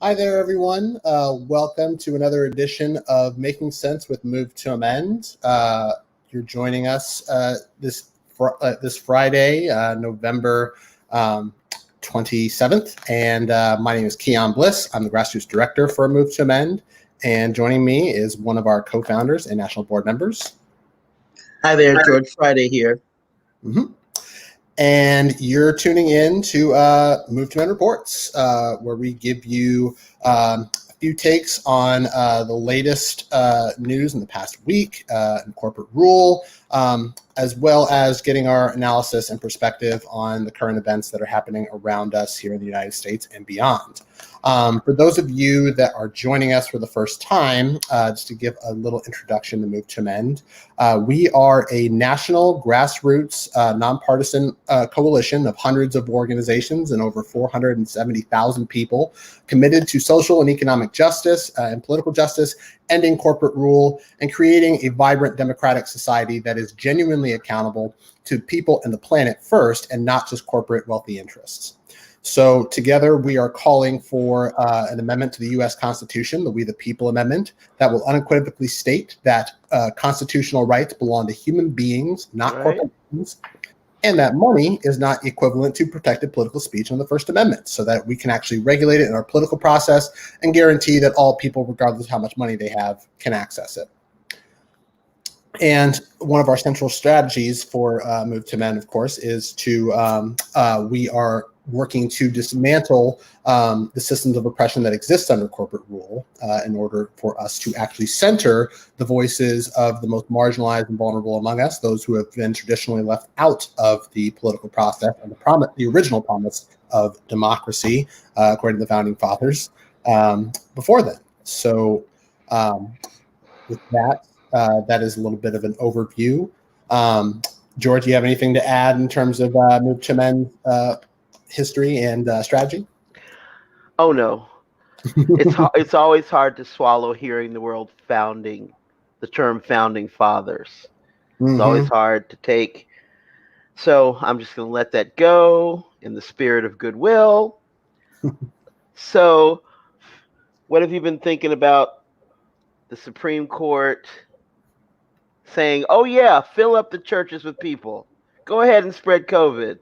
Hi there, everyone. Welcome to another edition of Making Sense with Move to Amend. You're joining us this Friday, November 27th, and my name is Keyan Bliss. I'm the grassroots director for Move to Amend, and joining me is one of our co-founders and national board members. Hi there, George Friday here. Mm-hmm. And you're tuning in to Move to Amend Reports, where we give you a few takes on the latest news in the past week in corporate rule, as well as getting our analysis and perspective on the current events that are happening around us here in the United States and beyond. For those of you that are joining us for the first time, just to give a little introduction to Move to Amend, we are a national grassroots nonpartisan coalition of hundreds of organizations and over 470,000 people committed to social and economic justice and political justice, ending corporate rule, and creating a vibrant democratic society that is genuinely accountable to people and the planet first, and not just corporate wealthy interests. So together we are calling for an amendment to the U.S. Constitution, the We the People Amendment, that will unequivocally state that constitutional rights belong to human beings, not corporations, and that money is not equivalent to protected political speech in the First Amendment, so that we can actually regulate it in our political process and guarantee that all people, regardless of how much money they have, can access it. And one of our central strategies for Move to Amend, of course, is to we are working to dismantle the systems of oppression that exist under corporate rule in order for us to actually center the voices of the most marginalized and vulnerable among us, those who have been traditionally left out of the political process and the original promise of democracy, according to the founding fathers, before then. So with that, that is a little bit of an overview. George, do you have anything to add in terms of Move to Amend history and strategy? Oh no, it's always hard to swallow hearing the term founding fathers. It's always hard to take. So I'm just going to let that go in the spirit of goodwill. So, what have you been thinking about the Supreme Court saying, "Oh yeah, fill up the churches with people. Go ahead and spread COVID."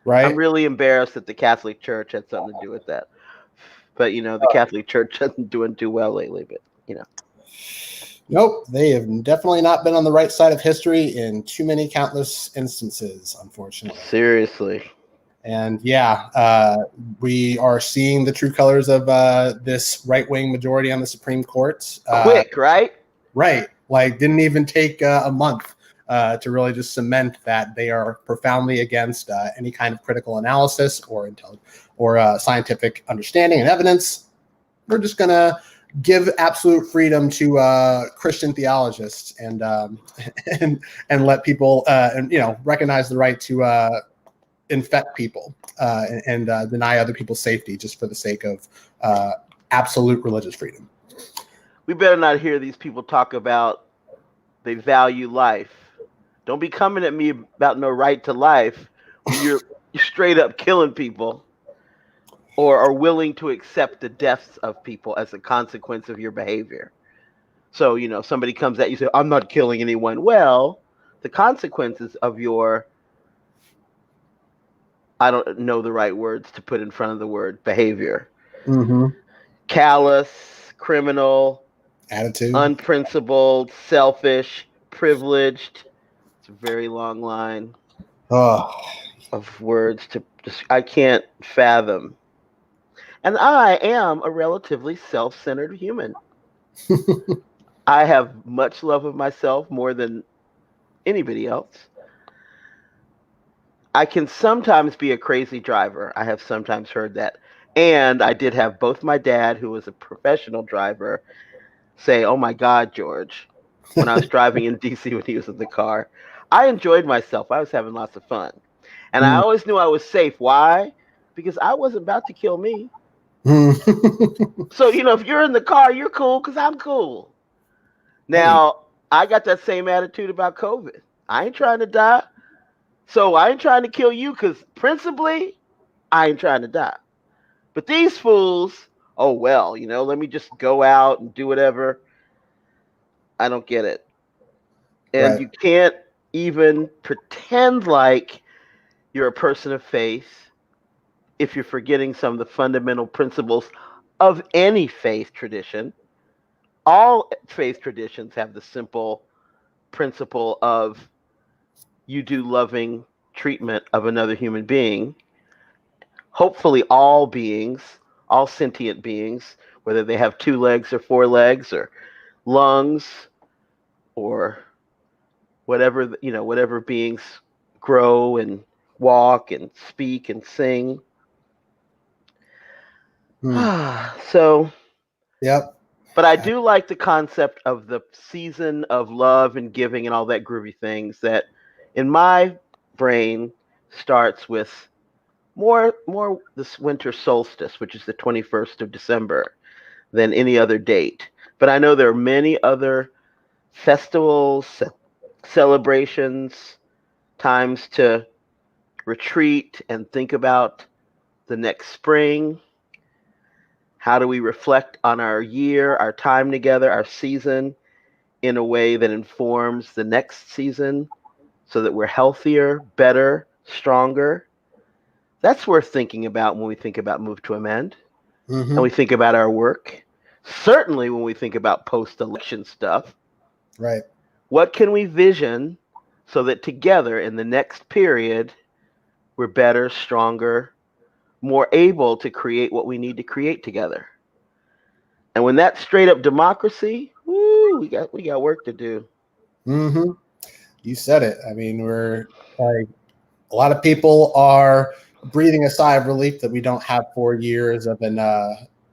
Right. I'm really embarrassed that the Catholic Church had something to do with that. But, the Catholic Church isn't doing too well lately, but, Nope, they have definitely not been on the right side of history in too many countless instances, unfortunately. Seriously. And yeah, we are seeing the true colors of this right-wing majority on the Supreme Court. Quick, right? Right. Like, didn't even take a month to really just cement that they are profoundly against any kind of critical analysis or scientific understanding and evidence. We're just going to give absolute freedom to Christian theologists and let people recognize the right to infect people and deny other people's safety just for the sake of absolute religious freedom. We better not hear these people talk about they value life. Don't be coming at me about no right to life when you're straight up killing people or are willing to accept the deaths of people as a consequence of your behavior. So, somebody comes at you and says, "I'm not killing anyone." Well, the consequences of your, I don't know the right words to put in front of the word behavior. Callous, criminal, attitude, unprincipled, selfish, privileged. It's a very long line of words I can't fathom. And I am a relatively self-centered human. I have much love of myself more than anybody else. I can sometimes be a crazy driver. I have sometimes heard that. And I did have both my dad, who was a professional driver, say, "Oh my God, George," when I was driving in DC when he was in the car. I enjoyed myself. I was having lots of fun. And I always knew I was safe. Why? Because I wasn't about to kill me. So, if you're in the car, you're cool because I'm cool. Now, I got that same attitude about COVID. I ain't trying to die. So I ain't trying to kill you because principally, I ain't trying to die. But these fools oh well, let me just go out and do whatever. I don't get it. And Right. you can't even pretend like you're a person of faith if you're forgetting some of the fundamental principles of any faith tradition. All faith traditions have the simple principle of you do loving treatment of another human being. Hopefully, all beings, all sentient beings, whether they have 2 legs or 4 legs or lungs or whatever beings grow and walk and speak and sing. Hmm. So, Yep. but I do like the concept of the season of love and giving and all that groovy things that in my brain starts with more this winter solstice, which is the 21st of December, than any other date. But I know there are many other festivals, celebrations, times to retreat and think about the next spring. How do we reflect on our year, our time together, our season in a way that informs the next season so that we're healthier, better, stronger? That's worth thinking about when we think about Move to Amend and we Hmm. think about our work. Certainly when we think about post election stuff. Right. What can we vision so that together in the next period, we're better, stronger, more able to create what we need to create together? And when that's straight up democracy, woo, we got work to do. Hmm. You said it. I mean, we're like a lot of people are breathing a sigh of relief that we don't have 4 years of an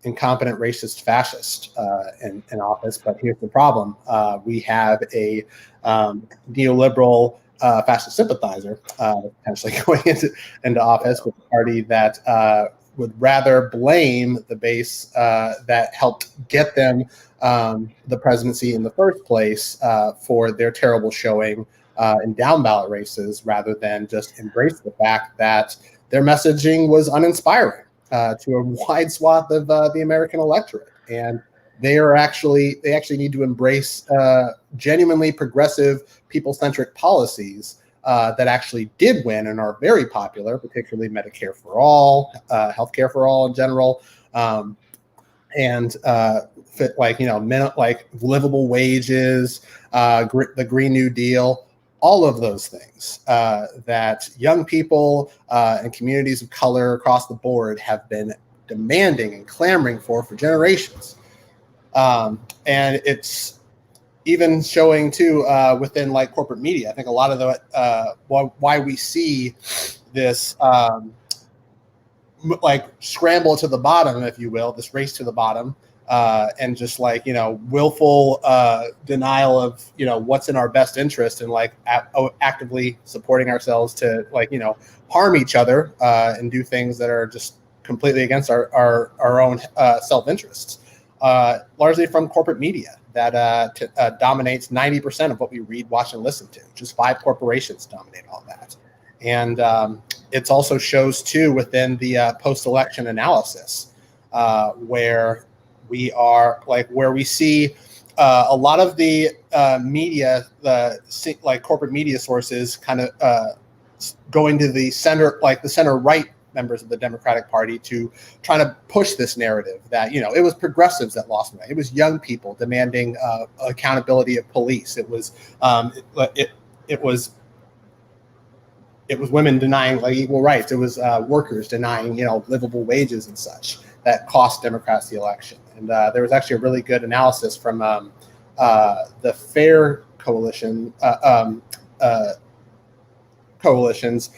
incompetent racist fascist in office. But here's the problem: we have a neoliberal fascist sympathizer potentially going into office with a party that would rather blame the base that helped get them the presidency in the first place for their terrible showing in down ballot races rather than just embrace the fact that their messaging was uninspiring to a wide swath of the American electorate. And they actually need to embrace genuinely progressive, people-centric policies that actually did win and are very popular, particularly Medicare for all, healthcare for all in general, and fit like like livable wages, the Green New Deal, all of those things that young people and communities of color across the board have been demanding and clamoring for generations. And it's even showing too within like corporate media. I think a lot of the why we see this like scramble to the bottom, if you will, this race to the bottom, and just like willful denial of what's in our best interest, and like actively supporting ourselves to like harm each other and do things that are just completely against our own self interests, largely from corporate media that dominates 90% of what we read, watch, and listen to. Just 5 corporations dominate all that, and it also shows too within the post-election analysis where we see a lot of the media, like corporate media sources, kind of going to the center, like the center right members of the Democratic Party, to try to push this narrative that it was progressives that lost money. It was young people demanding accountability of police. It was it was women denying like equal rights. It was workers denying livable wages and such that cost Democrats the election. And there was actually a really good analysis from the Fair Coalition coalition's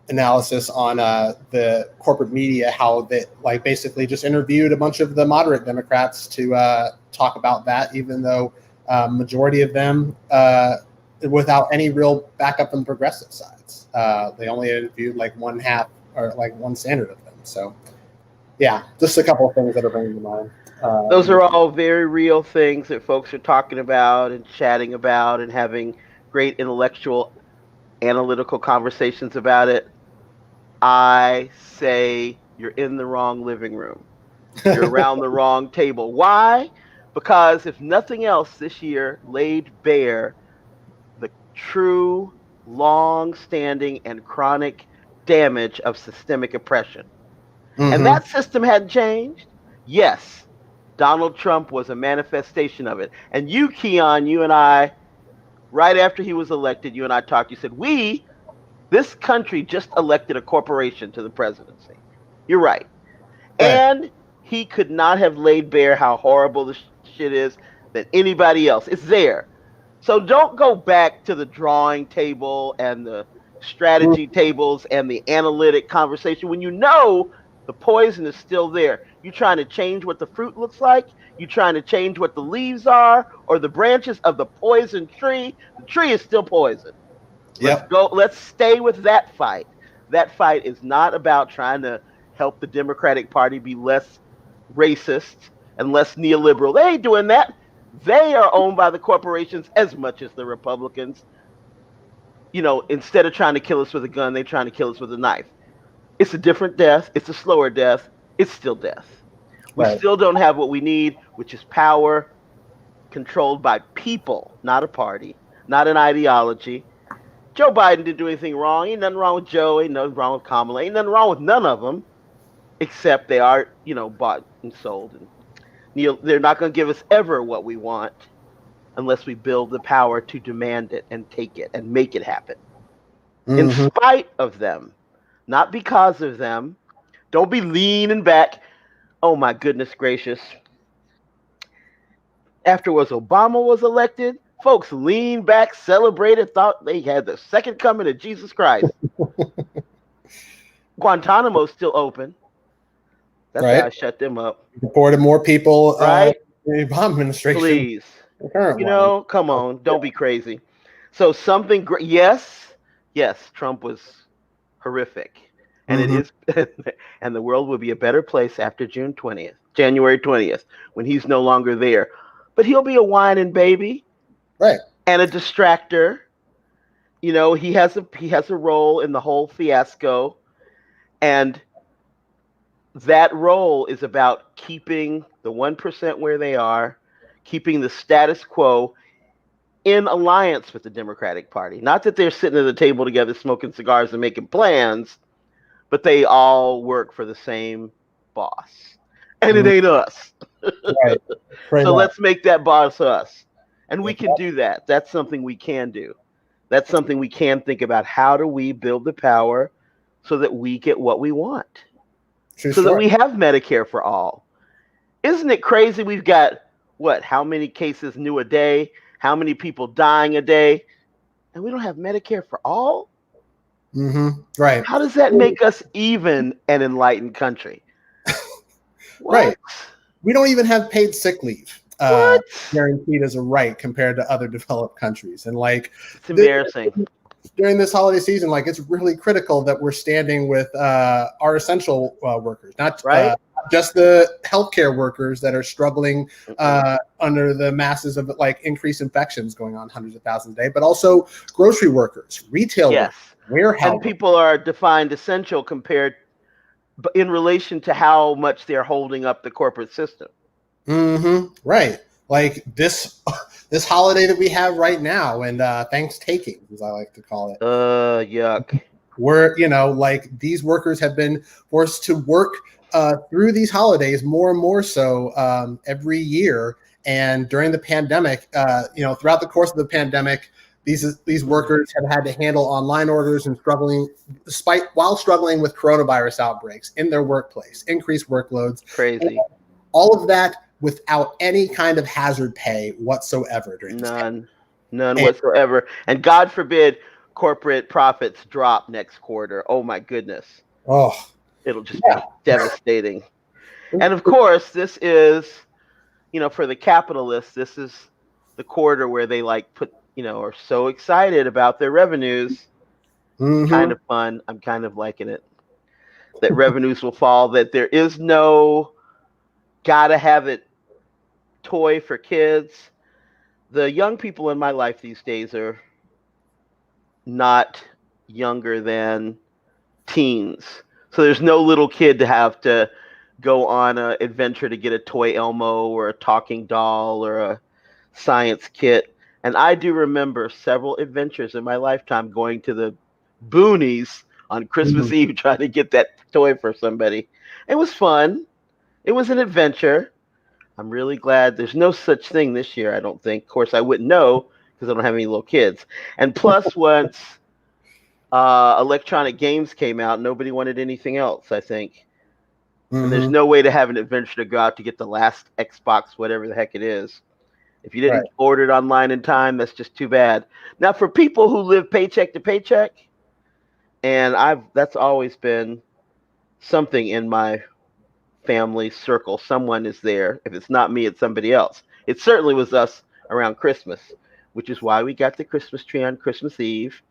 analysis on the corporate media, how they like basically just interviewed a bunch of the moderate Democrats to talk about that, even though majority of them without any real backup from the progressive sides. They only interviewed like one half or like one standard of them. So yeah, just a couple of things that are bringing to mind. Those are all very real things that folks are talking about and chatting about and having great intellectual, analytical conversations about it. I say you're in the wrong living room. You're around the wrong table. Why? Because if nothing else, this year laid bare the true, long standing, and chronic damage of systemic oppression. And Mm-hmm. that system hadn't changed. Yes, Donald Trump was a manifestation of it. And you, Keyan, you and I, right after he was elected, you and I talked, you said, this country just elected a corporation to the presidency. You're right. Right. And he could not have laid bare how horrible the shit is than anybody else. It's there. So don't go back to the drawing table and the strategy tables and the analytic conversation when you know the poison is still there. You're trying to change what the fruit looks like. You're trying to change what the leaves are or the branches of the poison tree. The tree is still poison. Let's Yep. go. Let's stay with that fight. That fight is not about trying to help the Democratic Party be less racist and less neoliberal. They ain't doing that. They are owned by the corporations as much as the Republicans. Instead of trying to kill us with a gun, they're trying to kill us with a knife. It's a different death. It's a slower death. It's still death. We Right. still don't have what we need, which is power controlled by people, not a party, not an ideology. Joe Biden didn't do anything wrong. Ain't nothing wrong with Joe. Ain't nothing wrong with Kamala. Ain't nothing wrong with none of them, except they are, bought and sold. And they're not going to give us ever what we want unless we build the power to demand it and take it and make it happen. In Mm-hmm. spite of them, not because of them. Don't be leaning back. Oh my goodness gracious. Afterwards, Obama was elected. Folks leaned back, celebrated, thought they had the second coming of Jesus Christ. Guantanamo's still open. That's why Right. I shut them up. Deported more people Right? in the Obama administration Please. than the current one. Come on. Don't be crazy. So something great. Yes, Trump was horrific. And it Mm-hmm. is, and the world will be a better place after January 20th, when he's no longer there. But he'll be a whining baby Right. and a distractor. He has a role in the whole fiasco. And that role is about keeping the 1% where they are, keeping the status quo in alliance with the Democratic Party. Not that they're sitting at the table together smoking cigars and making plans, but they all work for the same boss. And it Mm-hmm. ain't us. Right. Pretty So much. let's make that boss us. And we Yep. can do that. That's something we can do. That's something we can think about. How do we build the power so that we get what we want? True So that story. we have Medicare for all. Isn't it crazy? We've got how many cases new a day? How many people dying a day? And we don't have Medicare for all? Mm-hmm. Right. How does that make us even an enlightened country? Right. What? We don't even have paid sick leave What? guaranteed as a right compared to other developed countries. And It's embarrassing. during this holiday season, it's really critical that we're standing with our essential workers, not Right? just the healthcare workers that are struggling Mm-mm. under the masses of increased infections going on hundreds of thousands a day, but also grocery workers, retail Yes. workers, warehouse And people are defined essential in relation to how much they're holding up the corporate system. Mm-hmm. Right. Like this holiday that we have right now, and Thanksgiving, as I like to call it. Yuck. Where these workers have been forced to work through these holidays more and more so every year. And during the pandemic, throughout the course of the pandemic, these workers have had to handle online orders and while struggling with coronavirus outbreaks in their workplace, increased workloads, Crazy. all of that without any kind of hazard pay whatsoever during this None. None and, whatsoever. And God forbid corporate profits drop next quarter. Oh my goodness. oh It'll just yeah. be devastating. And of course, this is, for the capitalists, this is the quarter where they are so excited about their revenues. Mm-hmm. Kind of fun. I'm kind of liking it. That revenues will fall, that there is no gotta have it toy for kids. The young people in my life these days are not younger than teens. So there's no little kid to have to go on an adventure to get a toy Elmo or a talking doll or a science kit. And I do remember several adventures in my lifetime going to the boonies on Christmas Mhm. Eve trying to get that toy for somebody. It was fun. It was an adventure. I'm really glad there's no such thing this year, I don't think. Of course, I wouldn't know because I don't have any little kids. And plus, once electronic games came out, nobody wanted anything else, I think. And there's Mhm. no way to have an adventure to go out to get the last Xbox, whatever the heck it is. If you Right. didn't order it online in time, that's just too bad. Now, for people who live paycheck to paycheck, and that's always been something in my family circle. Someone is there. If it's not me, it's somebody else. It certainly was us around Christmas, which is why we got the Christmas tree on Christmas Eve,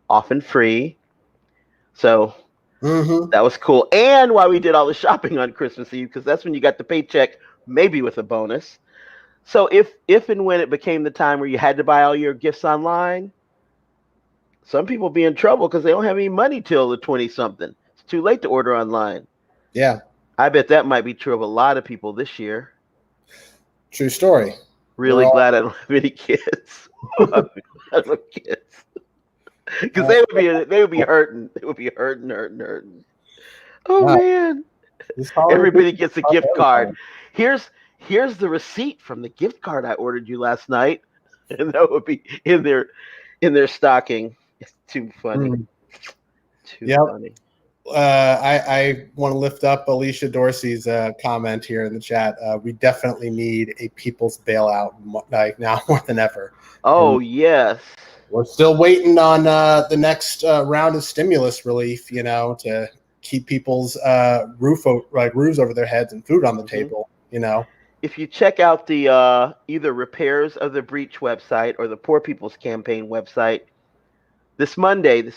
often free. So Mhm. that was cool. And why we did all the shopping on Christmas Eve, because that's when you got the paycheck, maybe with a bonus. So if and when it became the time where you had to buy all your gifts online, some people be in trouble because they don't have any money till the 20 something. It's too late to order online. Yeah. I bet that might be true of a lot of people this year. True story. We're Really all. glad I don't have any kids. I don't have kids because they would be hurting. They would be hurting. Oh Wow. man! This holiday season Everybody is gets a tough for gift card. everybody. Here's here's the receipt from the gift card I ordered you last night, and that would be in their stocking. It's too funny. Mm. Too Yep. funny. I want to lift up Alicia Dorsey's comment here in the chat. We definitely need a people's bailout like now more than ever, and Oh yes. we're still waiting on the next round of stimulus relief. To keep people's roofs over their heads and food on the hmm table. If you check out the either Repairs of the Breach website or the Poor People's Campaign website, this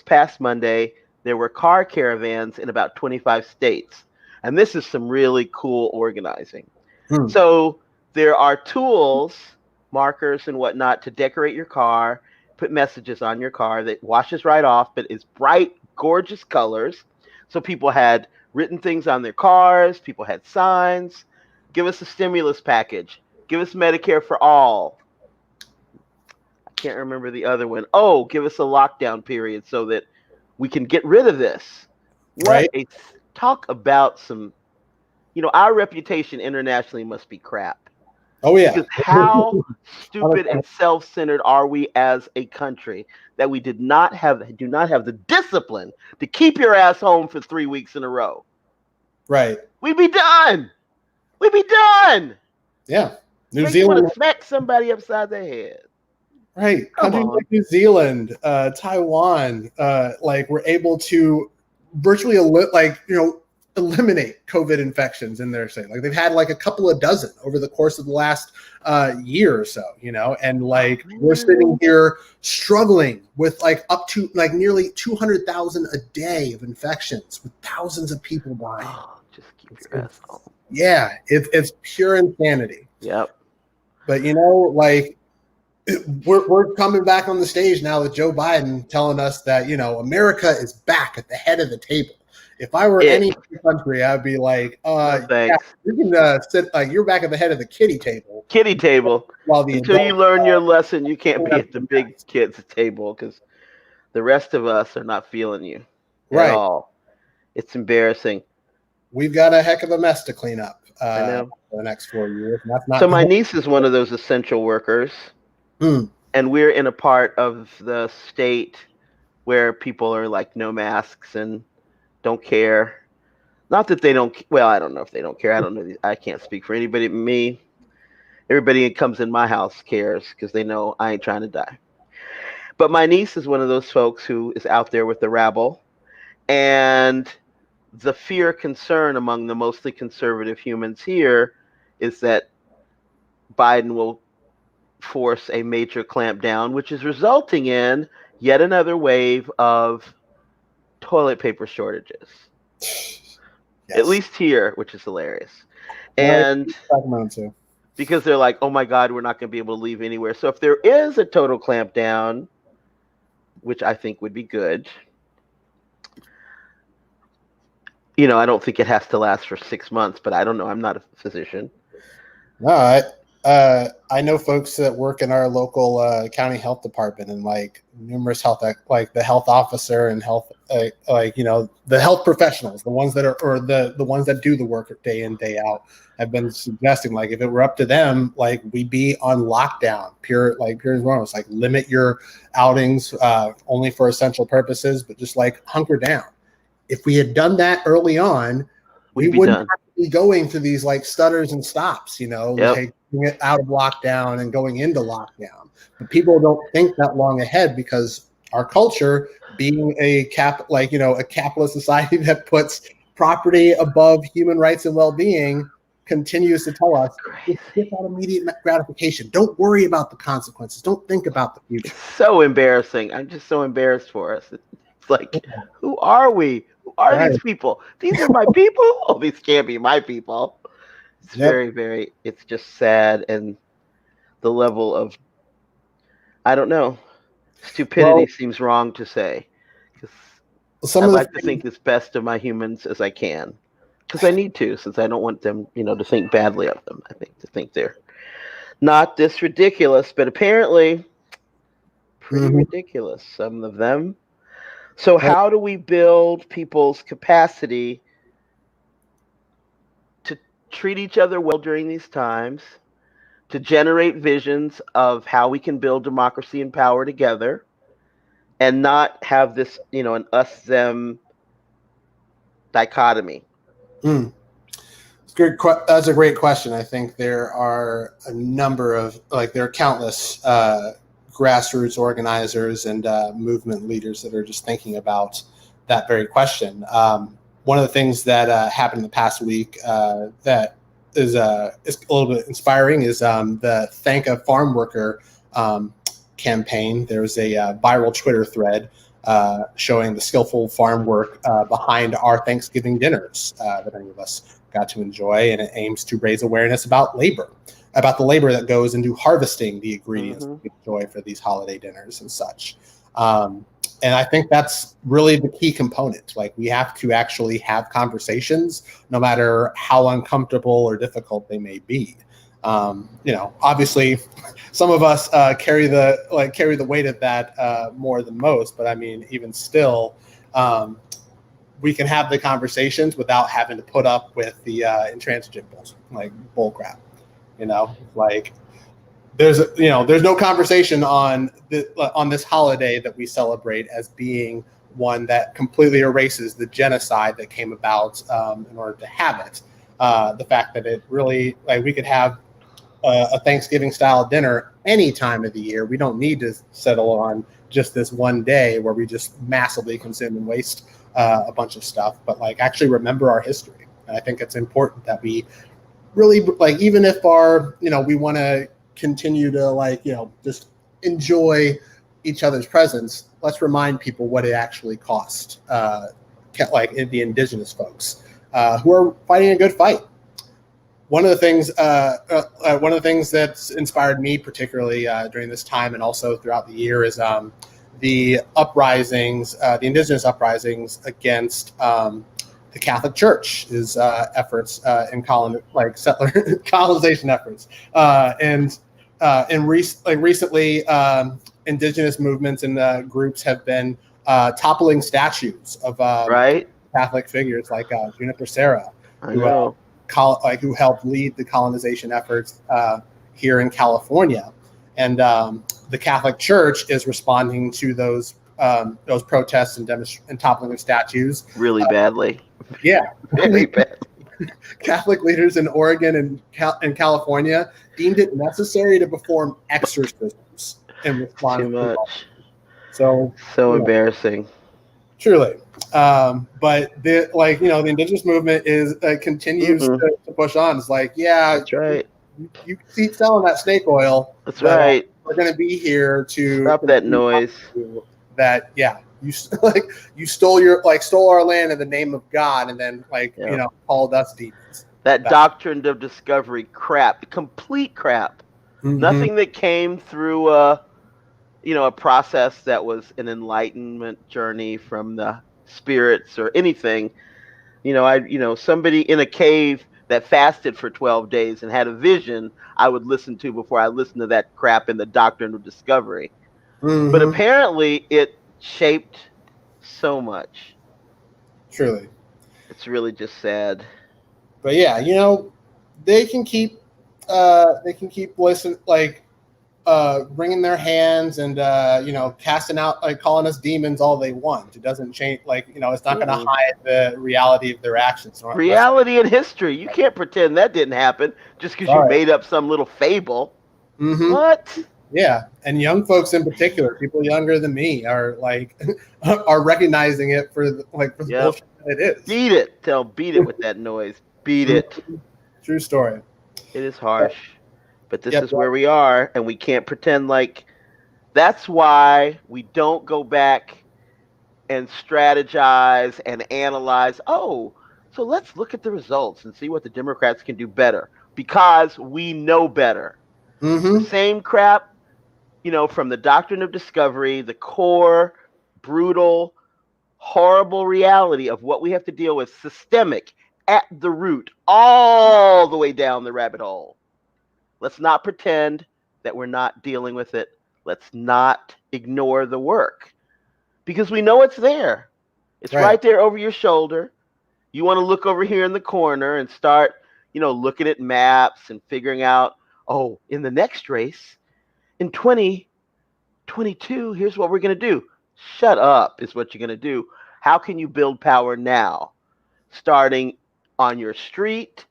past Monday, there were car caravans in about 25 states. And this is some really cool organizing. Hmm. So there are tools, markers, and whatnot to decorate your car, put messages on your car that washes right off, but is bright, gorgeous colors. So people had written things on their cars, people had signs. Give us a stimulus package. Give us Medicare for all. I can't remember the other one. Oh, give us a lockdown period so that we can get rid of this. Right? What a talk about some, our reputation internationally must be crap. Oh yeah. Because how stupid and self-centered are we as a country that we do not have the discipline to keep your ass home for 3 weeks in a row? Right. We'd be done. We'd be done. Yeah. New Make you want Zealand. to smack somebody upside the head. Right. Come Countries on. like New Zealand, Taiwan, were able to virtually eliminate COVID infections in their state. Like they've had like a couple of dozen over the course of the last year or so, and Oh like we're man. sitting here struggling with like up to like nearly 200,000 a day of infections with thousands of people dying. Oh, just keep your ass It's home. yeah, it's pure insanity. Yep. But like we're coming back on the stage now with Joe Biden telling us that America is back at the head of the table. If I were It. any country, I'd be like, No yeah, thanks. you can sit like you're back at the head of the kiddie table Kitty table. while the Until you adults learn your lesson, you can't clean be up at the the big mess. kids table because the rest of us are not feeling you at Right. all. It's embarrassing. We've got a heck of a mess to clean up I know. for the next 4 years, and that's So not my going. niece is one of those essential workers, Hmm. and we're in a part of the state where people are like no masks and don't care. Not that they don't. Well, I don't know if they don't care. I don't know. I can't speak for anybody but me. Everybody that comes in my house cares because they know I ain't trying to die. But my niece is one of those folks who is out there with the rabble, and the fear concern among the mostly conservative humans here is that Biden will force a major clampdown, which is resulting in yet another wave of toilet paper shortages, at Yes. least here, which is hilarious. No, And Sacramento too. because they're like, oh my God, we're not going to be able to leave anywhere. So if there is a total clampdown, which I think would be good, I don't think it has to last for 6 months, but I don't know. I'm not a physician. No, I know folks that work in our local county health department, and like numerous like the health officer and health, the health professionals, the ones that are, or the ones that do the work day in, day out, have been suggesting, like, if it were up to them, like, we'd be on lockdown, pure as normal. It's like, limit your outings only for essential purposes, but just like hunker down. If we had done that early on, we We'd be wouldn't done. have to be going through these like stutters and stops, Yep. like getting out of lockdown and going into lockdown. But people don't think that long ahead, because our culture, being a capitalist society that puts property above human rights and well-being, continues to tell us, Crazy. get that immediate gratification. Don't worry about the consequences. Don't think about the It's future. so embarrassing. I'm just so embarrassed for us. It's like, who are we? Who are Right. these people? These are my people? Oh, these can't be my people. It's Yep. very, very, it's just sad. And the level of, I don't know, stupidity Well, seems wrong to say. Because some I'd of the like to think as best of my humans as I can. Because I need to, since I don't want them, to think badly of them. I think to think they're not this ridiculous, but apparently pretty Mhm. ridiculous, some of them. So, how do we build people's capacity to treat each other well during these times, to generate visions of how we can build democracy and power together, and not have this, an us them dichotomy? Mm. That's a great question. I think there are a number of, like, there are countless grassroots organizers and movement leaders that are just thinking about that very question. One of the things that happened in the past week that is a little bit inspiring is the Thank a Farm Worker campaign. There's a viral Twitter thread showing the skillful farm work behind our Thanksgiving dinners that many of us got to enjoy, and it aims to raise awareness about the labor that goes into harvesting the ingredients Mm-hmm. that we enjoy for these holiday dinners and such. And I think that's really the key component. Like, we have to actually have conversations, no matter how uncomfortable or difficult they may be. Obviously, some of us carry the weight of that more than most. But I mean, even still, we can have the conversations without having to put up with the intransigent bull crap. Like, there's no conversation on this holiday that we celebrate as being one that completely erases the genocide that came about in order to have it. The fact that it really, like, we could have a Thanksgiving style dinner any time of the year. We don't need to settle on just this one day where we just massively consume and waste a bunch of stuff, but like, actually remember our history. And I think it's important that we really, like, even if we want to continue to just enjoy each other's presence, let's remind people what it actually cost, like the indigenous folks who are fighting a good fight. One of the things that's inspired me particularly during this time, and also throughout the year, is the uprisings, the indigenous uprisings against the Catholic Church, his efforts in settler colonization efforts, and recently, indigenous movements and groups have been toppling statues of Right? Catholic figures like Juniper Serra, I who know. who helped lead the colonization efforts here in California. And the Catholic Church is responding to those protests and toppling of statues. Really badly. Yeah, Very bad. Catholic leaders in Oregon and California deemed it necessary to perform exorcisms in response Too to the. much. So, So you know, embarrassing. truly. But the indigenous movement continues Mm-mm. to push on. It's like, yeah, That's right. you keep selling that snake oil, That's but right. we're going to be here to Stop that continue noise. that. Yeah, you you stole our land in the name of God, and then Yeah. called us demons. That doctrine of discovery crap, complete crap. Mm-hmm. Nothing that came through a process that was an enlightenment journey from the spirits or anything. Somebody in a cave that fasted for 12 days and had a vision, I would listen to before I listened to that crap in the Doctrine of Discovery. But Mm-hmm. apparently it shaped so much. Truly. It's really just sad. But yeah, they can keep listen like wringing their hands and casting out, like, calling us demons all they want. It doesn't change, like, it's not going to Mm-mm. hide the reality of their actions. Unless, Reality and history. You can't pretend that didn't happen just because you sorry. made up some little fable. Mm-hmm. What? Yeah, and young folks in particular, people younger than me, are like are recognizing it for the Yep. bullshit that it is. Beat it with that noise. Beat it. Mhm. True story. It is harsh. But this Yep. is where we are, and we can't pretend like that's why we don't go back and strategize and analyze. Oh, so let's look at the results and see what the Democrats can do better because we know better. The Mm-hmm. same crap, from the Doctrine of Discovery, the core, brutal, horrible reality of what we have to deal with, systemic, at the root, all the way down the rabbit hole. Let's not pretend that we're not dealing with it. Let's not ignore the work because we know it's there. It's Right. right there over your shoulder. You want to look over here in the corner and start, looking at maps and figuring out, oh, in the next race, in 2022, here's what we're going to do. Shut up is what you're going to do. How can you build power now? Starting on your street,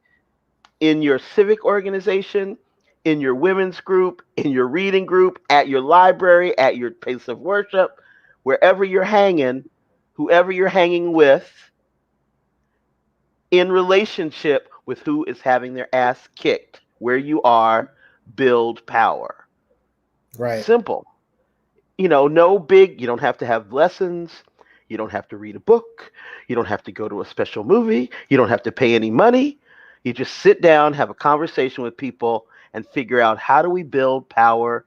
in your civic organization, in your women's group, in your reading group, at your library, at your place of worship, wherever you're hanging, whoever you're hanging with, in relationship with who is having their ass kicked. Where you are, build power. Right. Simple. No big, you don't have to have lessons. You don't have to read a book. You don't have to go to a special movie. You don't have to pay any money. You just sit down, have a conversation with people, and figure out how do we build power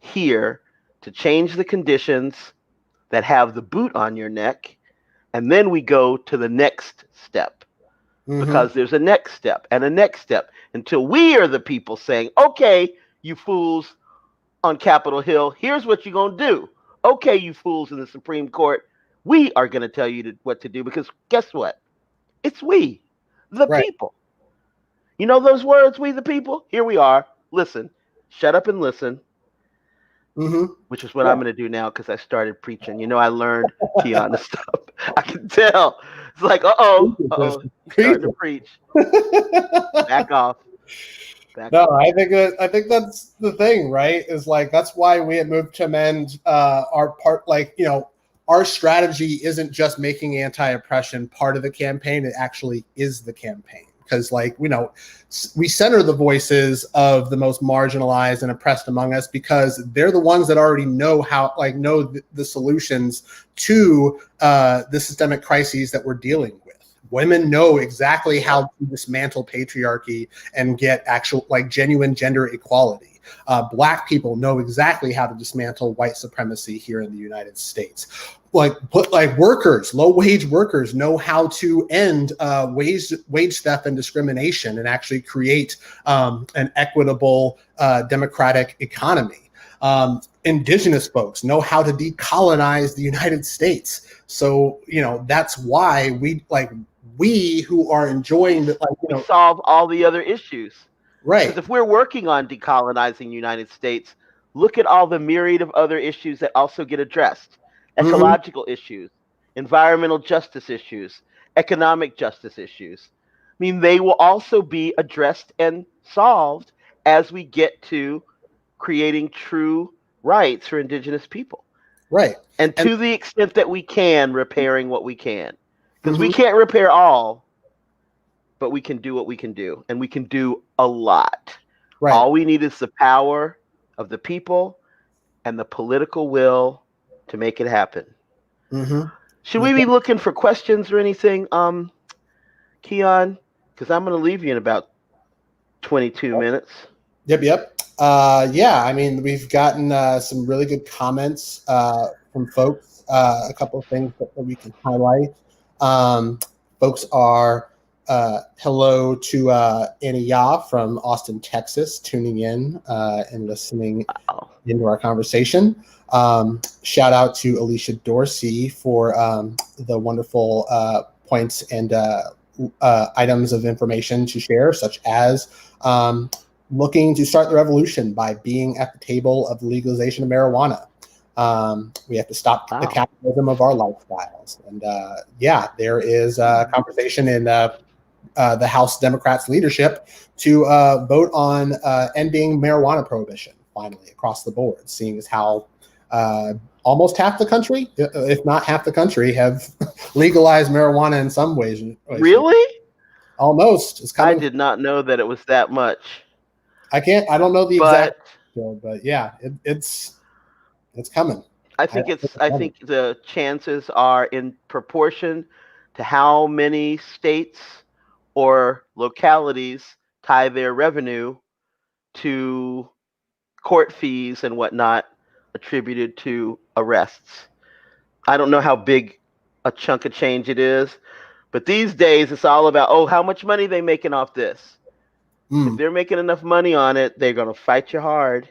here to change the conditions that have the boot on your neck. And then we go to the next step Mm-hmm. because there's a next step and a next step until we are the people saying, okay, you fools on Capitol Hill, here's what you're going to do. Okay, you fools in the Supreme Court, we are going to tell you what to do because guess what? It's we, the Right. people. You know those words, we the people? Here we are. Listen, shut up and listen, Mm-hmm. which is what Yeah. I'm going to do now because I started preaching. I learned Keyan to stop. I can tell. It's like, he's starting to preach. Back off. Back No, off. I think that's the thing, right? Is like that's why we at Move to Amend our part, like, our strategy isn't just making anti-oppression part of the campaign; it actually is the campaign. Because, like, we center the voices of the most marginalized and oppressed among us because they're the ones that already know the solutions to the systemic crises that we're dealing with. Women know exactly how to dismantle patriarchy and get actual, like, genuine gender equality. Black people know exactly how to dismantle white supremacy here in the United States. Workers, low wage workers know how to end wage theft and discrimination and actually create an equitable democratic economy. Indigenous folks know how to decolonize the United States. So, that's why we who are enjoying the, we solve all the other issues. right. Because if we're working on decolonizing the United States, look at all the myriad of other issues that also get addressed: Mm-hmm. ecological issues, environmental justice issues, economic justice issues. I mean, they will also be addressed and solved as we get to creating true rights for indigenous people. Right. And And to the extent that we can, repairing what we can. Because we mm-hmm. can't repair all, but we can do what we can do, and we can do a lot. Right. All we need is the power of the people and the political will to make it happen. Mm-hmm. Should we be looking for questions or anything, Keyan? Because I'm going to leave you in about 22 minutes. Yep. Yeah, I mean, we've gotten some really good comments from folks. A couple of things that we can highlight. folks are hello to Annie Ya from Austin, Texas, tuning in and listening into our conversation. Shout out to Alicia Dorsey for the wonderful points and items of information to share, such as looking to start the revolution by being at the table of the legalization of marijuana. We have to stop the capitalism of our lifestyles. And there is a conversation in the House Democrats leadership to vote on ending marijuana prohibition, finally, across the board, seeing as how almost half the country, if not half the country, have legalized marijuana in some ways. Really? Almost. It's coming. I did not know that it was that much. I don't know the exact, but yeah, it's coming. I think the chances are in proportion to how many states or localities tie their revenue to court fees and whatnot attributed to arrests. I don't know how big a chunk of change it is, but these days it's all about, how much money they making off this. If they're making enough money on it, they're going to fight you hard.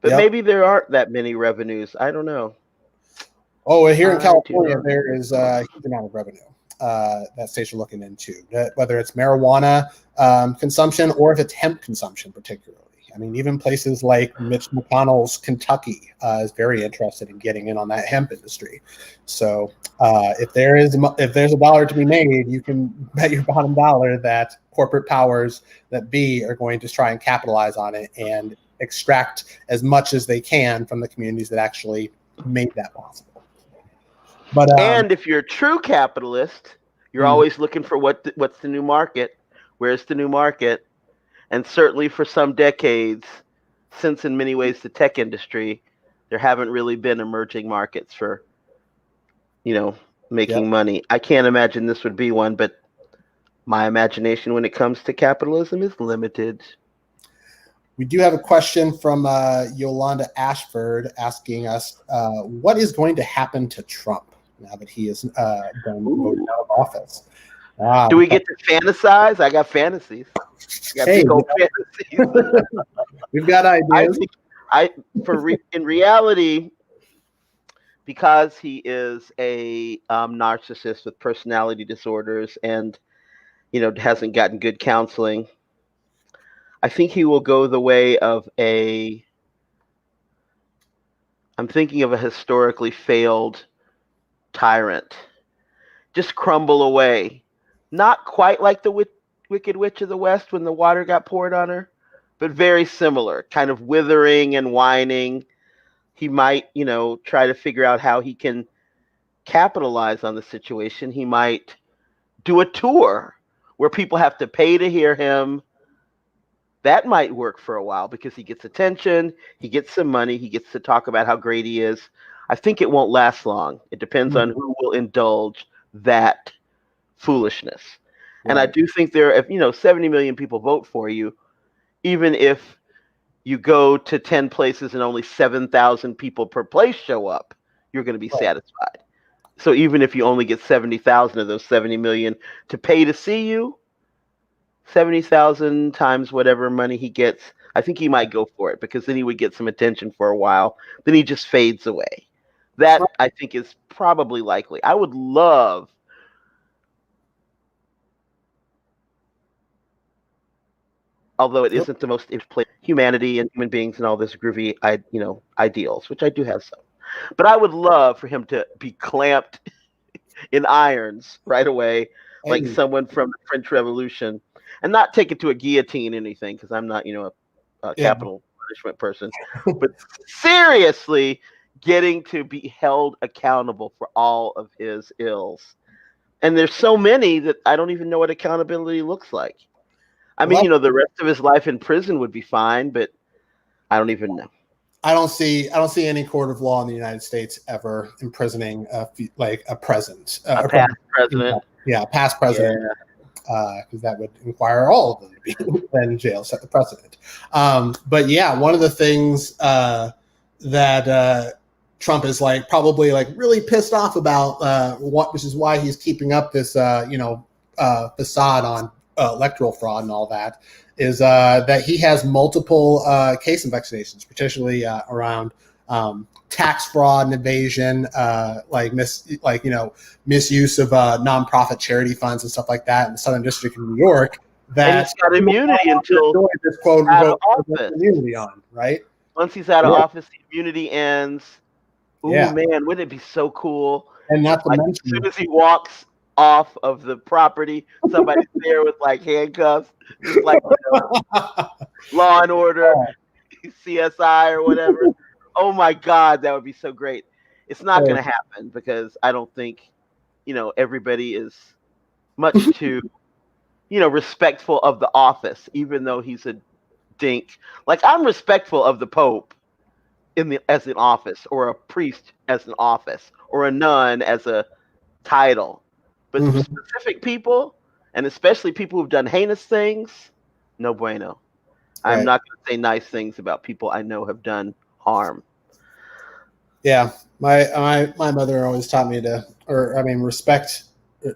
But maybe there aren't that many revenues. I don't know. Oh, here in California, there is a huge amount of revenue that states are looking into, whether it's marijuana consumption or if it's hemp consumption, particularly. I mean, even places like Mitch McConnell's Kentucky is very interested in getting in on that hemp industry. So if there's a dollar to be made, you can bet your bottom dollar that corporate powers that be are going to try and capitalize on it and extract as much as they can from the communities that actually made that possible. But and if you're a true capitalist, you're always looking for what's the new market, where's the new market. And certainly for some decades, since in many ways the tech industry, there haven't really been emerging markets for, making money. I can't imagine this would be one, but my imagination when it comes to capitalism is limited. We do have a question from Yolanda Ashford asking us, what is going to happen to Trump now that he is done voted out of office? Do we get to fantasize? I got fantasies. Big old fantasies. We've got ideas. In reality, because he is a narcissist with personality disorders and hasn't gotten good counseling, I think he will go the way of I'm thinking of a historically failed tyrant. Just crumble away. Not quite like the Wicked Witch of the West when the water got poured on her, but very similar, kind of withering and whining. He might, try to figure out how he can capitalize on the situation. He might do a tour where people have to pay to hear him. That might work for a while because he gets attention, he gets some money, he gets to talk about how great he is. I think it won't last long. It depends on who will indulge that foolishness. Right. And I do think if 70 million people vote for you, even if you go to 10 places and only 7,000 people per place show up, you're going to be satisfied. So even if you only get 70,000 of those 70 million to pay to see you, 70,000 times whatever money he gets, I think he might go for it because then he would get some attention for a while. Then he just fades away. That I think is probably likely. I would love although it isn't the most humanity and human beings and all this groovy, ideals, which I do have some. But I would love for him to be clamped in irons right away, like someone from the French Revolution, and not take it to a guillotine or anything, because I'm not, a capital punishment person. But seriously, getting to be held accountable for all of his ills. And there's so many that I don't even know what accountability looks like. I mean, the rest of his life in prison would be fine, but I don't even know. I don't see any court of law in the United States ever imprisoning a past president. Past president, because that would require all of them to be in jail, set the precedent. But yeah, one of the things that Trump is like probably like really pissed off about which is why he's keeping up this facade on electoral fraud and all that, is that he has multiple case investigations, particularly around tax fraud and evasion, misuse of nonprofit charity funds and stuff like that in the Southern District of New York. That and he's got immunity until this quote out of unquote office. immunity on, right? Once he's out of office, the immunity ends. Ooh, Yeah. man, wouldn't it be so cool? And not to Like, mention, as soon as he walks off of the property, somebody's there with like handcuffs, just like Law and Order, CSI or whatever. Oh my God, that would be so great. It's not going to happen because I don't think, everybody is much too, respectful of the office, even though he's a dink. Like, I'm respectful of the Pope as an office, or a priest as an office, or a nun as a title. But specific people, and especially people who've done heinous things, no bueno. I'm not going to say nice things about people I know have done harm. Yeah, my mother always taught me respect.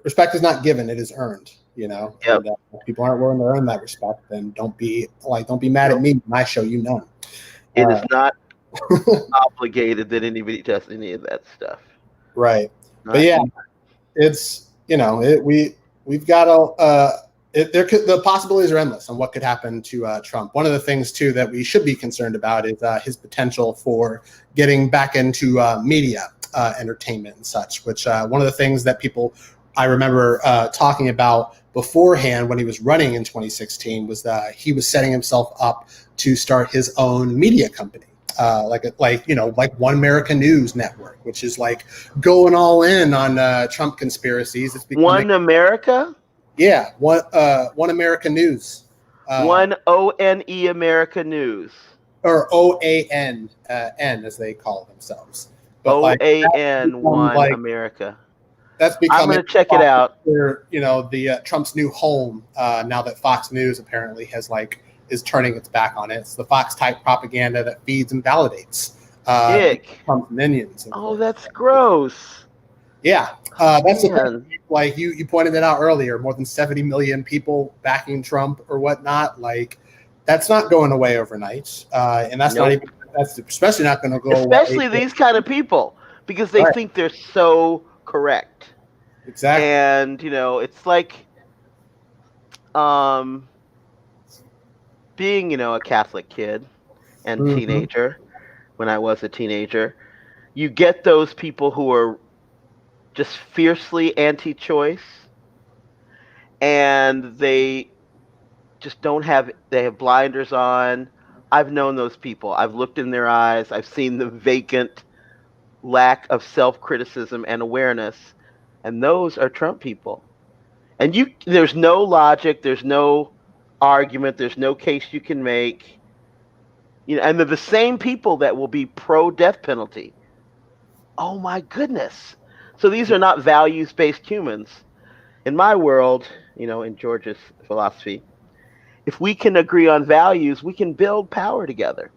Respect is not given; it is earned. Yep. And if people aren't willing to earn that respect, then don't be mad at me when I show you none. It is not obligated that anybody does any of that stuff. Right. But yeah, it's we've got the possibilities are endless on what could happen to Trump. One of the things too that we should be concerned about is his potential for getting back into media entertainment and such. Which one of the things that I remember talking about beforehand when he was running in 2016 was that he was setting himself up to start his own media company. Like One America News Network, which is like going all in on Trump conspiracies. It's One America? Yeah, One America News. One ONE America News. Or OAN, N as they call themselves. But OAN, One America. That's becoming. I'm going to check it out. The Trump's new home now that Fox News apparently is turning its back on it. It's the Fox type propaganda that feeds and validates Trump's minions. That's gross. Yeah, that's the thing. Like you pointed it out earlier, more than 70 million people backing Trump or whatnot. Like that's not going away overnight, and that's that's especially not going to go away. Especially these kind of people, because they think they're so correct. Exactly. And it's like being a Catholic kid and teenager. When I was a teenager, you get those people who are just fiercely anti-choice, and they just they have blinders on. I've known those people. I've looked in their eyes. I've seen the vacant lack of self-criticism and awareness, and those are Trump people. And there's no logic, there's no argument, there's no case you can make. And they're the same people that will be pro-death penalty. Oh my goodness. So these are not values-based humans. In my world, in George's philosophy, if we can agree on values, we can build power together.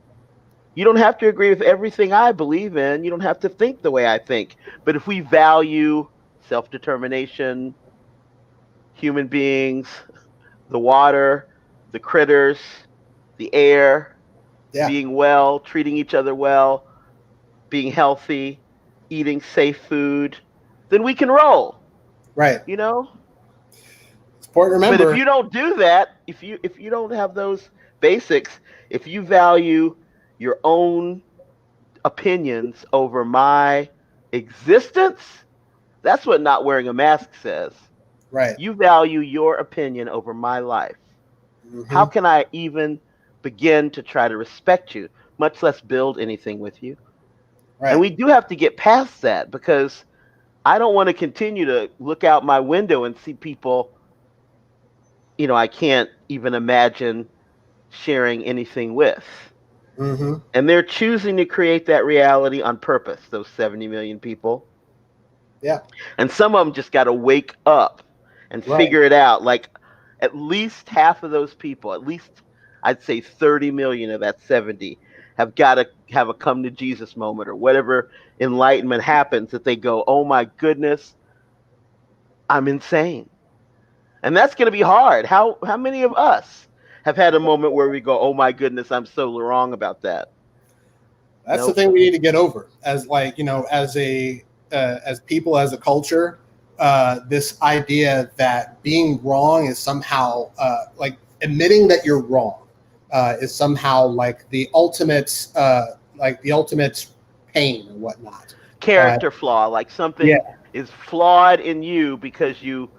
You don't have to agree with everything I believe in. You don't have to think the way I think. But if we value self-determination, human beings, the water, the critters, the air, being well, treating each other well, being healthy, eating safe food, then we can roll. Right. It's important to remember. But if you don't do that, if you don't have those basics, if you value your own opinions over my existence, that's what not wearing a mask says. Right. You value your opinion over my life. How can I even begin to try to respect you, much less build anything with you? Right. And we do have to get past that, because I don't want to continue to look out my window and see people, I can't even imagine sharing anything with. And they're choosing to create that reality on purpose, those 70 million people. Yeah. And some of them just got to wake up and figure it out. Like, at least half of those people, at least I'd say 30 million of that 70, have got to have a come to Jesus moment, or whatever enlightenment happens, that they go, oh my goodness, I'm insane. And that's going to be hard. How many of us have had a moment where we go, oh my goodness, I'm so wrong about that? That's the Nope. thing we need to get over as as people, as a culture. This idea that being wrong is somehow like admitting that you're wrong is somehow like the ultimate pain or whatnot. Character flaw, like Yeah, something is flawed in you because you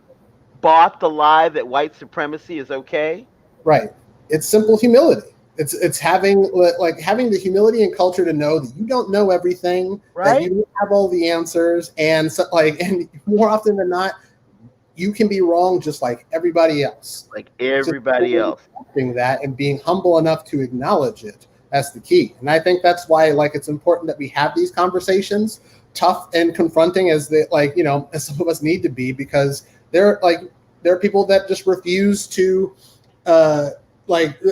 bought the lie that white supremacy is okay. right. It's simple humility. It's having having the humility and culture to know that you don't know everything, that you Right? don't have all the answers, and and more often than not, you can be wrong just like everybody else. Like It's just everybody fully else. accepting that and being humble enough to acknowledge it. That's the key. And I think that's why it's important that we have these conversations, tough and confronting as as some of us need to be, because there are people that just refuse to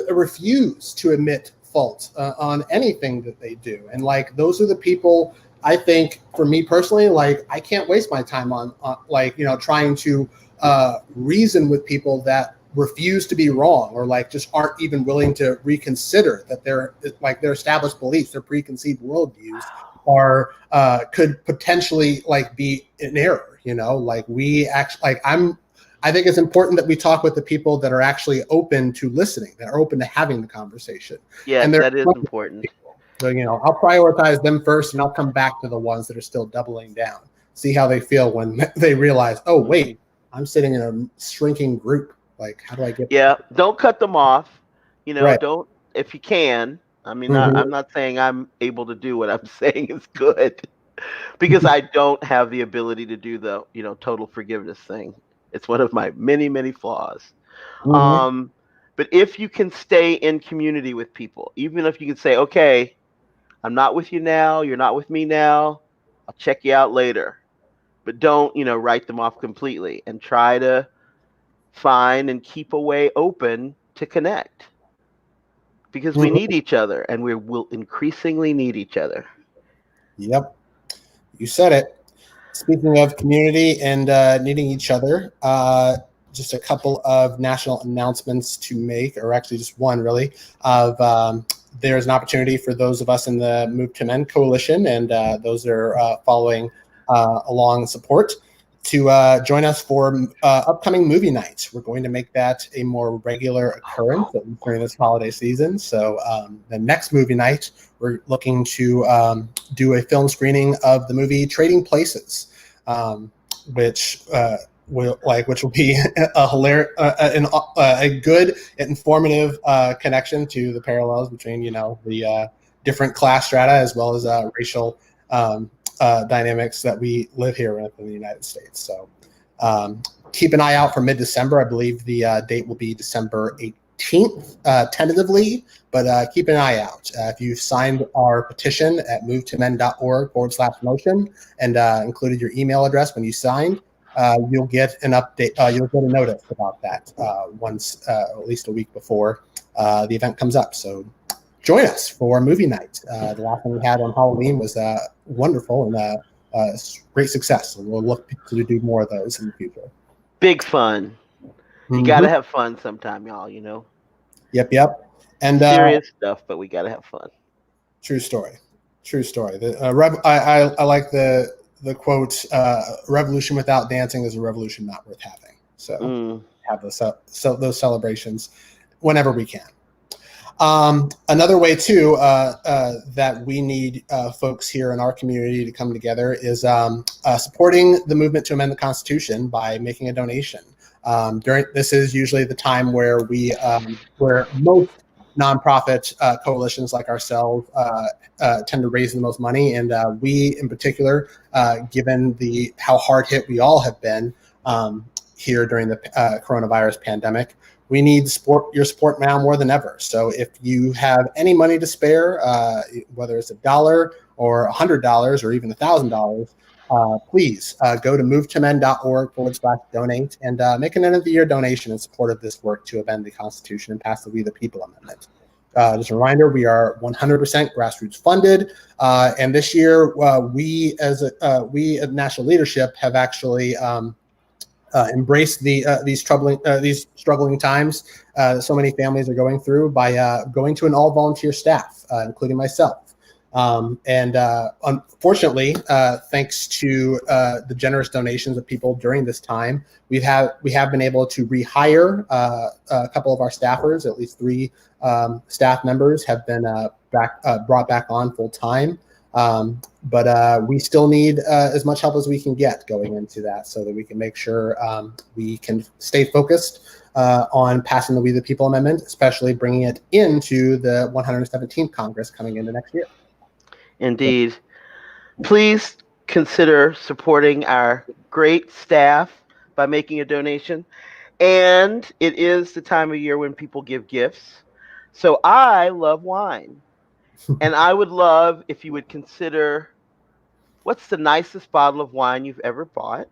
refuse to admit fault on anything that they do. And those are the people, I think, for me personally, I can't waste my time on trying to reason with people that refuse to be wrong, or just aren't even willing to reconsider that their established beliefs, their preconceived worldviews are could potentially be in error. We actually I think it's important that we talk with the people that are actually open to listening, that are open to having the conversation. Yes, And there that is are important. people. So, I'll prioritize them first, and I'll come back to the ones that are still doubling down. See how they feel when they realize, oh, wait, I'm sitting in a shrinking group. How do I get Yeah, don't cut them off. right? Don't, if you can. I mean, I'm Mm-hmm. not saying I'm able to do what I'm saying is good, because I don't have the ability to do the, total forgiveness thing. It's one of my many, many flaws. Mm-hmm. Um, but if you can stay in community with people, even if you can say, okay, I'm not with you now, you're not with me now, I'll check you out later. But don't, write them off completely, and try to find and keep a way open to connect, because we Mm-hmm. need each other, and we will increasingly need each other. Yep, you said it. Speaking of community and needing each other, just a couple of national announcements to make, or actually just one really, of there's an opportunity for those of us in the Move to Men Coalition and those that are following along support to join us for upcoming movie nights. We're going to make that a more regular occurrence, at least during this holiday season. So the next movie night, we're looking to do a film screening of the movie Trading Places, which which will be a hilarious, a good, informative connection to the parallels between the different class strata as well as racial dynamics that we live here in the United States. So keep an eye out for mid-December. I believe the date will be December 18th, tentatively, but keep an eye out. If you've signed our petition at movetomen.org/motion and included your email address when you signed, you'll get an update. You'll get a notice about that once, at least a week before the event comes up. So join us for movie night. The last one we had on Halloween was wonderful and great success. So we'll look to do more of those in the future. Big fun. You got Mm-hmm. to have fun sometime, y'all. Yep. And Serious stuff, but we got to have fun. true story. True story. I like the quote, revolution without dancing is a revolution not worth having. So have those celebrations whenever we can. Another way too that we need folks here in our community to come together is supporting the movement to amend the Constitution by making a donation. This is usually the time where where most nonprofit coalitions like ourselves tend to raise the most money, and we in particular, given how hard hit we all have been here during the coronavirus pandemic, we need your support now more than ever. So if you have any money to spare, whether it's $1 or $100 or even $1,000, please go to movetomen.org/donate and make an end of the year donation in support of this work to amend the Constitution and pass the We the People Amendment. Just a reminder, we are 100% grassroots funded, and this year we as national leadership have actually embraced these struggling times so many families are going through by going to an all volunteer staff, including myself. And unfortunately, thanks to the generous donations of people during this time, we have been able to rehire a couple of our staffers. At least 3 staff members have been brought back on full time. But we still need as much help as we can get going into that, so that we can make sure we can stay focused on passing the We the People Amendment, especially bringing it into the 117th Congress coming into next year. Indeed. Please consider supporting our great staff by making a donation. And it is the time of year when people give gifts. So I love wine. And I would love if you would consider, what's the nicest bottle of wine you've ever bought?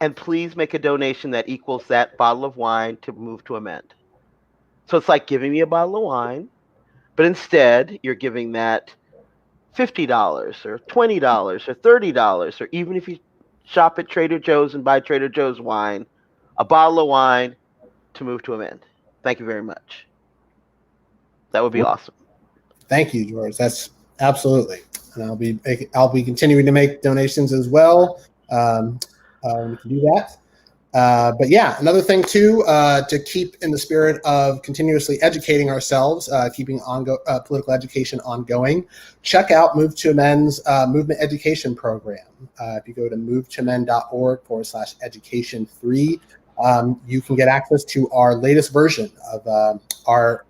And please make a donation that equals that bottle of wine to Move to Amend. So it's like giving me a bottle of wine, but instead you're giving that $50 or $20 or $30, or even if you shop at Trader Joe's and buy Trader Joe's wine, a bottle of wine to Move to Amend. Thank you very much. That would be awesome. Thank you, George. That's absolutely, and I'll be continuing to make donations as well. We can do that. But yeah, another thing too, to keep in the spirit of continuously educating ourselves, keeping political education ongoing, check out Move to Amend's movement education program. If you go to movetoamend.org/education3, you can get access to our latest version of our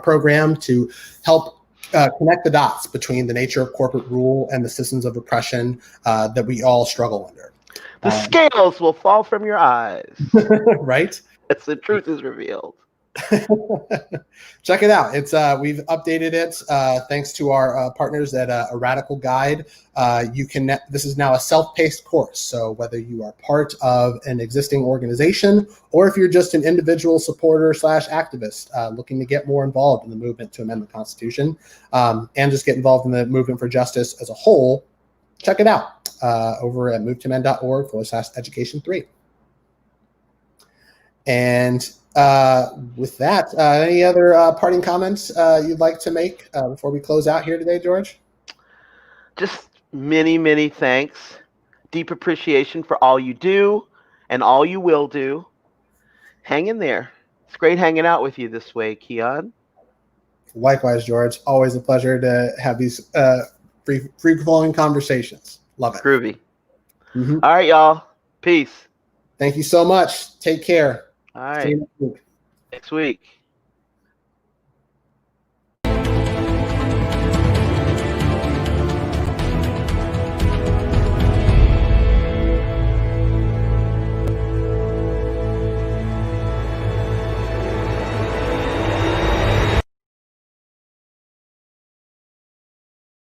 program to help connect the dots between the nature of corporate rule and the systems of oppression that we all struggle under. The scales will fall from your eyes. Right? As the truth is revealed. Check it out. It's we've updated it thanks to our partners at A Radical Guide. This is now a self-paced course. So whether you are part of an existing organization or if you're just an individual supporter / activist looking to get more involved in the movement to amend the Constitution and just get involved in the movement for justice as a whole, check it out over at movetoamend.org/education3. And with that, any other parting comments you'd like to make before we close out here today, George? Just many, many thanks. Deep appreciation for all you do and all you will do. Hang in there. It's great hanging out with you this way, Keyan. Likewise, George. Always a pleasure to have these free-flowing conversations. Love it. Groovy. Mm-hmm. All right, y'all. Peace. Thank you so much. Take care. All right. See you next week.